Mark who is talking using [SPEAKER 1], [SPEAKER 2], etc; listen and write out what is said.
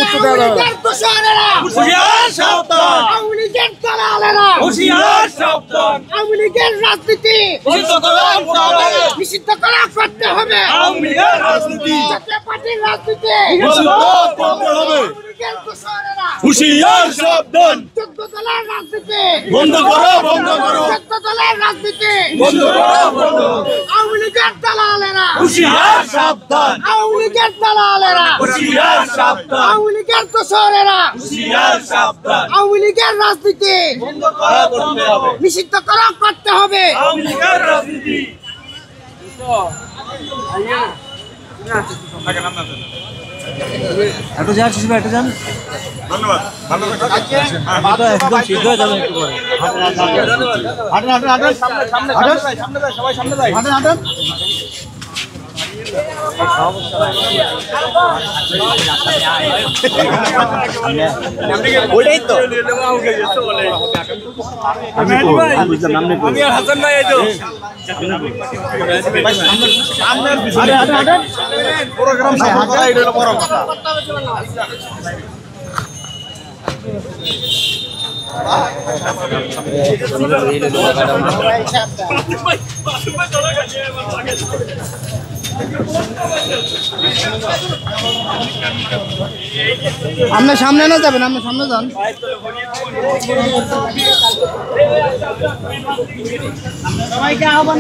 [SPEAKER 1] উত্তর দেওয়া যাবে না।
[SPEAKER 2] হুঁশিয়ার সাবধান,
[SPEAKER 3] আওয়ামী লীগের দালালেরা,
[SPEAKER 2] হুঁশিয়ার সাবধান,
[SPEAKER 3] আওয়ামী লীগের রাজনীতি
[SPEAKER 2] নিষিদ্ধ করতে হবে,
[SPEAKER 3] নিষিদ্ধ করা করতে হবে।
[SPEAKER 2] আওয়ামী লীগের রাজনীতি
[SPEAKER 3] জাতীয় পার্টির রাজনীতি
[SPEAKER 2] নিষিদ্ধ করতে হবে।
[SPEAKER 3] আওয়ামী লীগের দোসরেরা,
[SPEAKER 2] হুঁশিয়ার সাবধান,
[SPEAKER 3] 14 দলের রাজনীতি
[SPEAKER 2] বন্ধ করো, বন্ধ করো,
[SPEAKER 3] 14 দলের রাজনীতি
[SPEAKER 2] বন্ধ করো, বন্ধ করো।
[SPEAKER 3] আওয়ামী লীগের দালালেরা,
[SPEAKER 2] হুঁশিয়ার সাবধান,
[SPEAKER 3] আওয়ামী লীগের দালালেরা,
[SPEAKER 2] হুঁশিয়ার সাবধান,
[SPEAKER 3] আওয়ামী লীগের দোসরেরা,
[SPEAKER 2] হুঁশিয়ার সাবধান,
[SPEAKER 3] আওয়ামী লীগের রাজনীতি
[SPEAKER 2] বন্ধ করা করতে হবে,
[SPEAKER 3] নিষিদ্ধ করা করতে হবে।
[SPEAKER 2] আওয়ামী লীগের রাজনীতি।
[SPEAKER 1] একটু যান শিশু একটু যান।
[SPEAKER 2] ধন্যবাদ, ধন্যবাদ।
[SPEAKER 1] একদম সিদ্ধ হয়ে যাবে একটু পরে। হাঁটেন হাঁটেন হাঁটেন সামনে সামনে সামনে যায় সবাই সামনে যায় হাঁটেন হাঁটেন।
[SPEAKER 2] ওইটাই তো
[SPEAKER 1] আমি আর হাসান ভাই এই তো প্রোগ্রাম বড় কথা।
[SPEAKER 3] আপনি সামনে না যাবেন, আপনি সামনে যান। সবাইকে আহ্বান